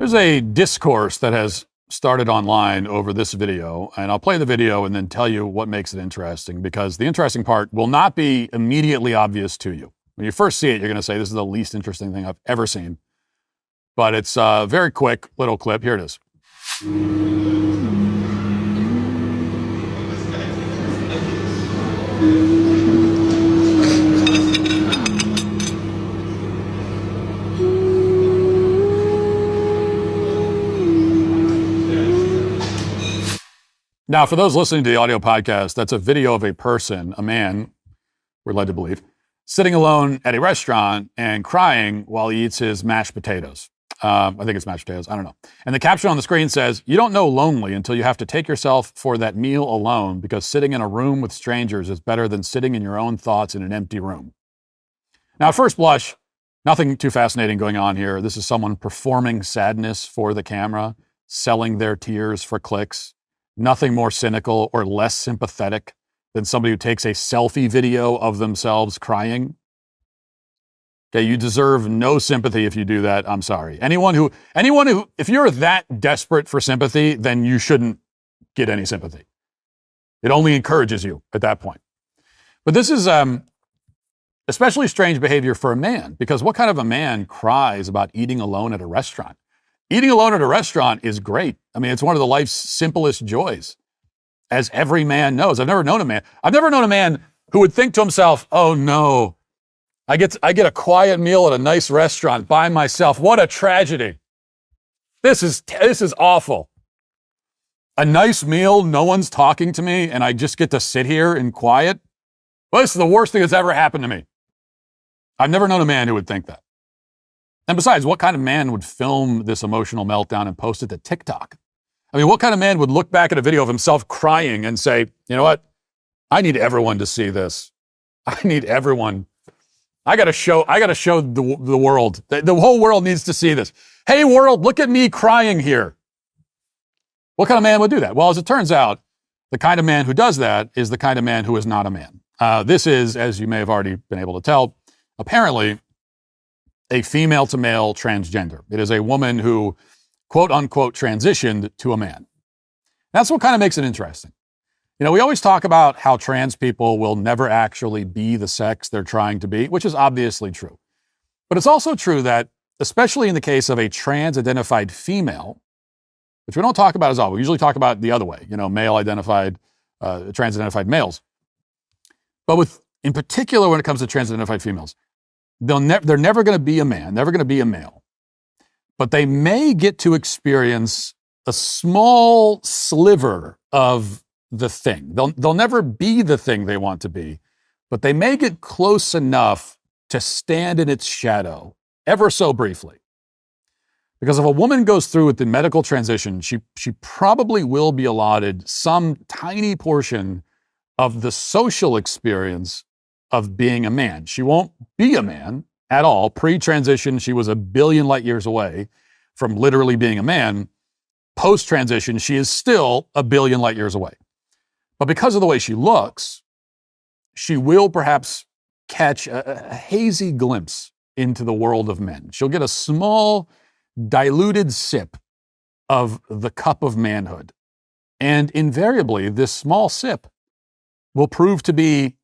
There's a discourse that has started online over this video, and I'll play the video and then tell you what makes it interesting, because the interesting part will not be immediately obvious to you. When you first see it, you're going to say, this is the least interesting thing I've ever seen. But it's a very quick little clip. Here it is. Now, for those listening to the audio podcast, that's a video of a person, a man, we're led to believe, sitting alone at a restaurant and crying while he eats his mashed potatoes. I think it's mashed potatoes. I don't know. And the caption on the screen says, "You don't know lonely until you have to take yourself for that meal alone, because sitting in a room with strangers is better than sitting in your own thoughts in an empty room." Now, at first blush, nothing too fascinating going on here. This is someone performing sadness for the camera, selling their tears for clicks. Nothing more cynical or less sympathetic than somebody who takes a selfie video of themselves crying. Okay, you deserve no sympathy if you do that. I'm sorry. Anyone who, if you're that desperate for sympathy, then you shouldn't get any sympathy. It only encourages you at that point. But this is especially strange behavior for a man, because what kind of a man cries about eating alone at a restaurant? Eating alone at a restaurant is great. I mean, it's one of the life's simplest joys, as every man knows. I've never known a man who would think to himself, "Oh no, I get a quiet meal at a nice restaurant by myself. What a tragedy. This is awful. A nice meal, no one's talking to me, and I just get to sit here in quiet. Well, this is the worst thing that's ever happened to me." I've never known a man who would think that. And besides, what kind of man would film this emotional meltdown and post it to TikTok? I mean, what kind of man would look back at a video of himself crying and say, "You know what? I need everyone to see this. I need everyone. I got to show the world. The whole world needs to see this. Hey, world, look at me crying here." What kind of man would do that? Well, as it turns out, the kind of man who does that is the kind of man who is not a man. This is, as you may have already been able to tell, apparently a female to male transgender. It is a woman who, quote unquote, transitioned to a man. That's what kind of makes it interesting. You know, we always talk about how trans people will never actually be the sex they're trying to be, which is obviously true. But it's also true that, especially in the case of a trans-identified female, which we don't talk about as often, we usually talk about the other way, you know, male-identified, trans-identified males. But in particular, when it comes to trans-identified females, they're never going to be a man, never going to be a male. But they may get to experience a small sliver of the thing. They'll never be the thing they want to be, but they may get close enough to stand in its shadow, ever so briefly. Because if a woman goes through with the medical transition, she probably will be allotted some tiny portion of the social experience of being a man. She won't be a man at all. Pre-transition, she was a billion light years away from literally being a man. Post-transition, she is still a billion light years away. But because of the way she looks, she will perhaps catch a hazy glimpse into the world of men. She'll get a small, diluted sip of the cup of manhood. And invariably, this small sip will prove to be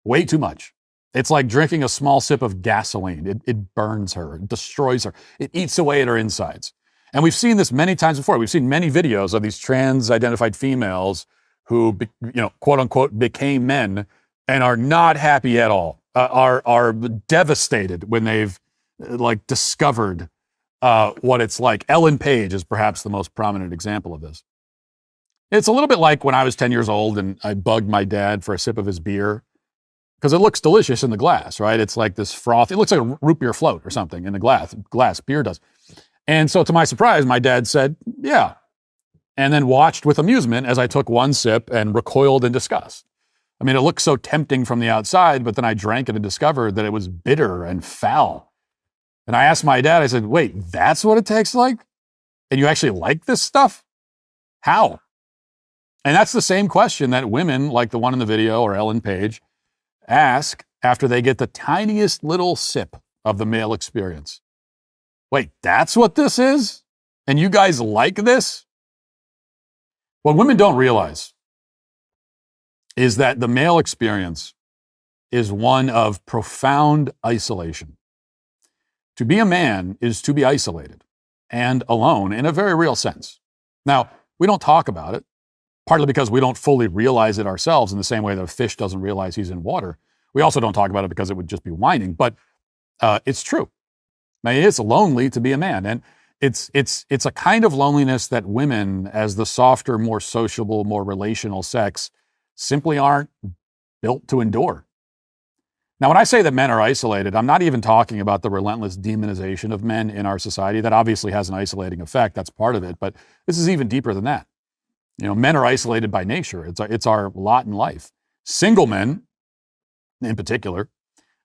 way too much. It's like drinking a small sip of gasoline. It burns her, it destroys her, it eats away at her insides. And we've seen this many times before. We've seen many videos of these trans-identified females who, quote unquote, became men and are not happy at all, are devastated when they've discovered what it's like. Ellen Page is perhaps the most prominent example of this. It's a little bit like when I was 10 years old and I bugged my dad for a sip of his beer, because it looks delicious in the glass, right? It's like this froth. It looks like a root beer float or something in the glass. Beer does. And so to my surprise, my dad said, "Yeah," and then watched with amusement as I took one sip and recoiled in disgust. I mean, it looked so tempting from the outside, but then I drank it and discovered that it was bitter and foul. And I asked my dad, I said, "Wait, that's what it tastes like? And you actually like this stuff? How?" And that's the same question that women like the one in the video or Ellen Page ask after they get the tiniest little sip of the male experience. Wait, that's what this is? And you guys like this? What women don't realize is that the male experience is one of profound isolation. To be a man is to be isolated and alone in a very real sense. Now, we don't talk about it, partly because we don't fully realize it ourselves in the same way that a fish doesn't realize he's in water. We also don't talk about it because it would just be whining, but it's true. I mean, it's lonely to be a man, and it's a kind of loneliness that women, as the softer, more sociable, more relational sex, simply aren't built to endure. Now, when I say that men are isolated, I'm not even talking about the relentless demonization of men in our society. That obviously has an isolating effect. That's part of it, but this is even deeper than that. You know, men are isolated by nature. It's our lot in life. Single men, in particular,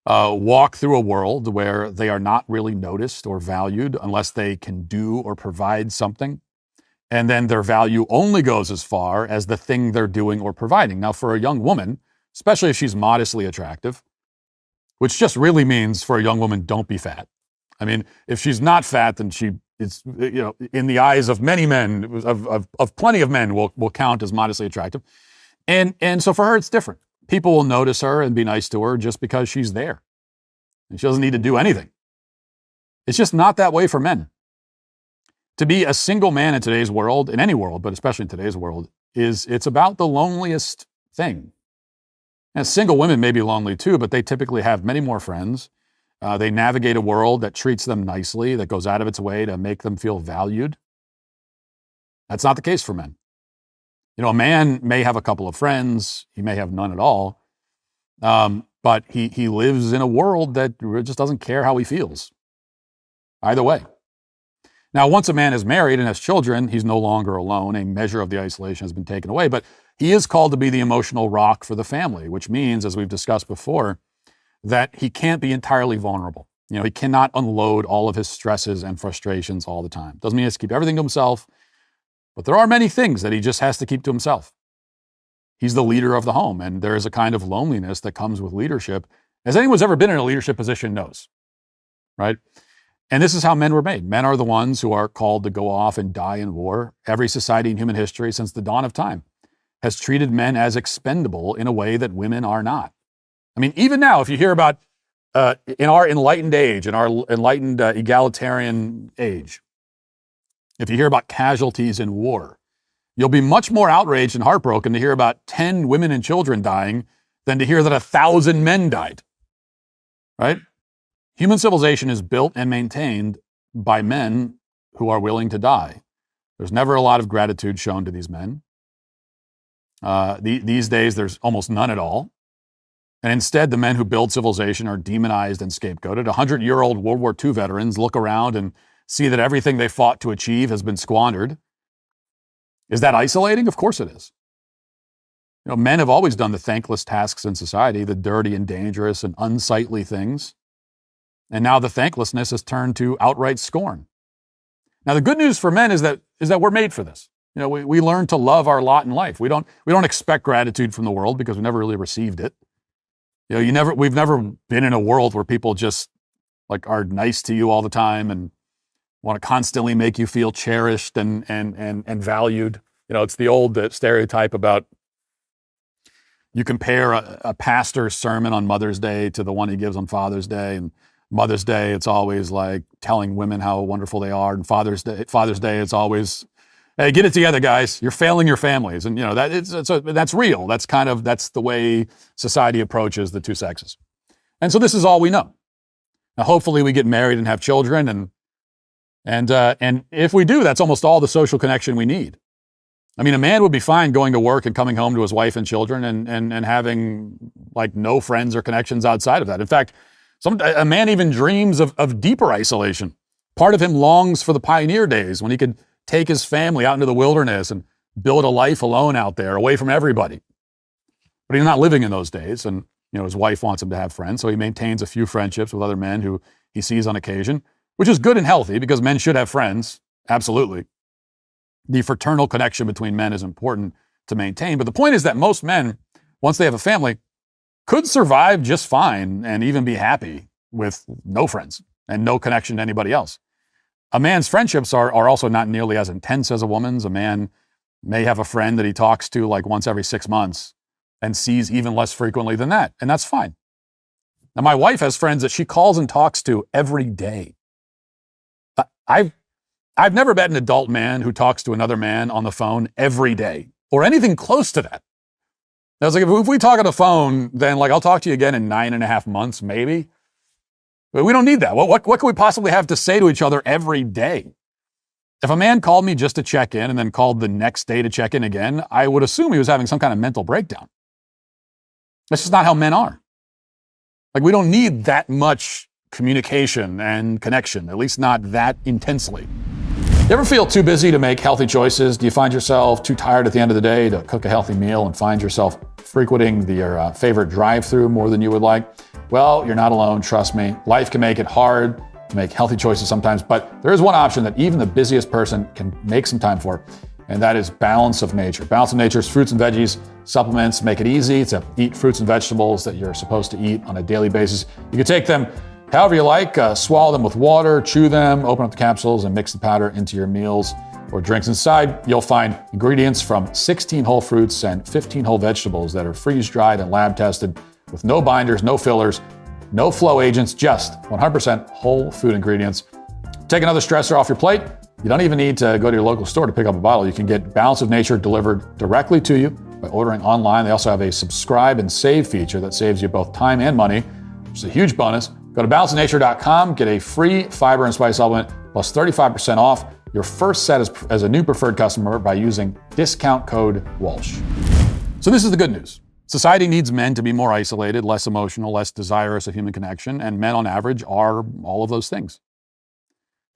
walk through a world where they are not really noticed or valued unless they can do or provide something. And then their value only goes as far as the thing they're doing or providing. Now, for a young woman, especially if she's modestly attractive, which just really means for a young woman, don't be fat. I mean, if she's not fat, then she is, in the eyes of many men, of plenty of men, will count as modestly attractive. And so for her, it's different. People will notice her and be nice to her just because she's there. And she doesn't need to do anything. It's just not that way for men. To be a single man in today's world, in any world, but especially in today's world, it's about the loneliest thing. And single women may be lonely too, but they typically have many more friends. They navigate a world that treats them nicely, that goes out of its way to make them feel valued. That's not the case for men. You know, a man may have a couple of friends, he may have none at all, but he lives in a world that just doesn't care how he feels. Either way. Now, once a man is married and has children, he's no longer alone. A measure of the isolation has been taken away, but he is called to be the emotional rock for the family, which means, as we've discussed before, that he can't be entirely vulnerable. You know, he cannot unload all of his stresses and frustrations all the time. Doesn't mean he has to keep everything to himself, but there are many things that he just has to keep to himself. He's the leader of the home, and there is a kind of loneliness that comes with leadership, as anyone who's ever been in a leadership position knows, right? And this is how men were made. Men are the ones who are called to go off and die in war. Every society in human history since the dawn of time has treated men as expendable in a way that women are not. I mean, even now, if you hear about, in our enlightened age, in our enlightened egalitarian age, if you hear about casualties in war, you'll be much more outraged and heartbroken to hear about 10 women and children dying than to hear that 1,000 men died, right? Human civilization is built and maintained by men who are willing to die. There's never a lot of gratitude shown to these men. These days, there's almost none at all. And instead, the men who build civilization are demonized and scapegoated. 100-year-old World War II veterans look around and see that everything they fought to achieve has been squandered. Is that isolating? Of course it is. You know, men have always done the thankless tasks in society, the dirty and dangerous and unsightly things. And now the thanklessness has turned to outright scorn. Now, the good news for men is that we're made for this. You know, we learn to love our lot in life. We don't expect gratitude from the world because we never really received it. You know, we've never been in a world where people just like are nice to you all the time and want to constantly make you feel cherished and valued. You know, it's the old stereotype about you compare a pastor's sermon on Mother's Day to the one he gives on Father's Day, and Mother's Day, it's always like telling women how wonderful they are. And Father's Day, it's always, hey, get it together, guys. You're failing your families. And, you know, that's real. That's the way society approaches the two sexes. And so this is all we know. Now, hopefully we get married and have children. And if we do, that's almost all the social connection we need. I mean, a man would be fine going to work and coming home to his wife and children and having like no friends or connections outside of that. In fact, a man even dreams of deeper isolation. Part of him longs for the pioneer days when he could take his family out into the wilderness and build a life alone out there, away from everybody. But he's not living in those days, and you know his wife wants him to have friends, so he maintains a few friendships with other men who he sees on occasion, which is good and healthy because men should have friends, absolutely. The fraternal connection between men is important to maintain, but the point is that most men, once they have a family, could survive just fine and even be happy with no friends and no connection to anybody else. A man's friendships are also not nearly as intense as a woman's. A man may have a friend that he talks to like once every 6 months and sees even less frequently than that. And that's fine. Now, my wife has friends that she calls and talks to every day. I've never met an adult man who talks to another man on the phone every day or anything close to that. I was like, if we talk on the phone, then like I'll talk to you again in 9.5 months, maybe. But we don't need that. What can we possibly have to say to each other every day? If a man called me just to check in and then called the next day to check in again, I would assume he was having some kind of mental breakdown. That's just not how men are. Like, we don't need that much communication and connection, at least not that intensely. You ever feel too busy to make healthy choices? Do you find yourself too tired at the end of the day to cook a healthy meal and find yourself frequenting your favorite drive-thru more than you would like? Well, you're not alone, trust me. Life can make it hard to make healthy choices sometimes, but there is one option that even the busiest person can make some time for, and that is balance of nature. Balance of nature's fruits and veggies, supplements make it easy to eat fruits and vegetables that you're supposed to eat on a daily basis. You can take them however you like, swallow them with water, chew them, open up the capsules, and mix the powder into your meals or drinks. Inside, you'll find ingredients from 16 whole fruits and 15 whole vegetables that are freeze-dried and lab-tested with no binders, no fillers, no flow agents, just 100% whole food ingredients. Take another stressor off your plate. You don't even need to go to your local store to pick up a bottle. You can get Balance of Nature delivered directly to you by ordering online. They also have a subscribe and save feature that saves you both time and money, which is a huge bonus. Go to balanceofnature.com, get a free fiber and spice supplement plus 35% off your first set as a new preferred customer by using discount code Walsh. So this is the good news. Society needs men to be more isolated, less emotional, less desirous of human connection, and men on average are all of those things.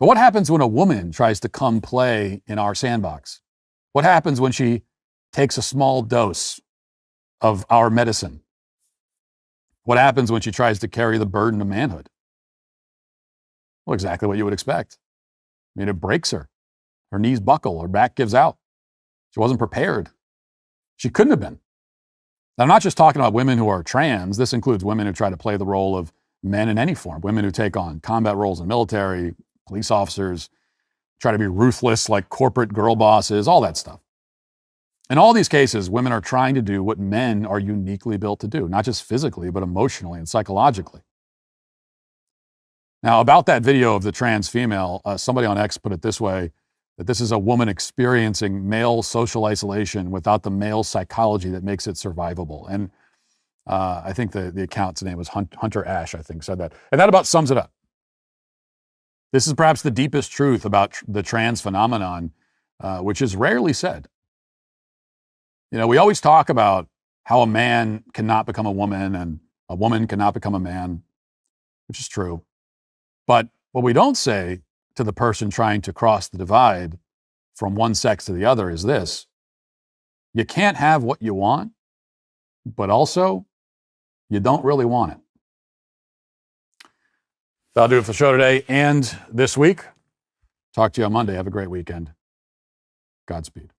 But what happens when a woman tries to come play in our sandbox? What happens when she takes a small dose of our medicine? What happens when she tries to carry the burden of manhood? Well, exactly what you would expect. I mean, it breaks her. Her knees buckle, her back gives out. She wasn't prepared. She couldn't have been. Now, I'm not just talking about women who are trans. This includes women who try to play the role of men in any form, women who take on combat roles in the military, police officers, try to be ruthless like corporate girl bosses, all that stuff. In all these cases, women are trying to do what men are uniquely built to do, not just physically, but emotionally and psychologically. Now, about that video of the trans female, somebody on X put it this way, that this is a woman experiencing male social isolation without the male psychology that makes it survivable. And I think the account's name was Hunter Ash, I think, said that. And that about sums it up. This is perhaps the deepest truth about the trans phenomenon, which is rarely said. You know, we always talk about how a man cannot become a woman and a woman cannot become a man, which is true. But what we don't say to the person trying to cross the divide from one sex to the other is this: you can't have what you want, but also you don't really want it. That'll do it for the show today and this week. Talk to you on Monday. Have a great weekend. Godspeed.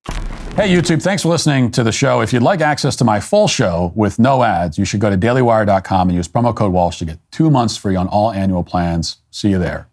Hey, YouTube, thanks for listening to the show. If you'd like access to my full show with no ads, you should go to dailywire.com and use promo code Walsh to get 2 months free on all annual plans. See you there.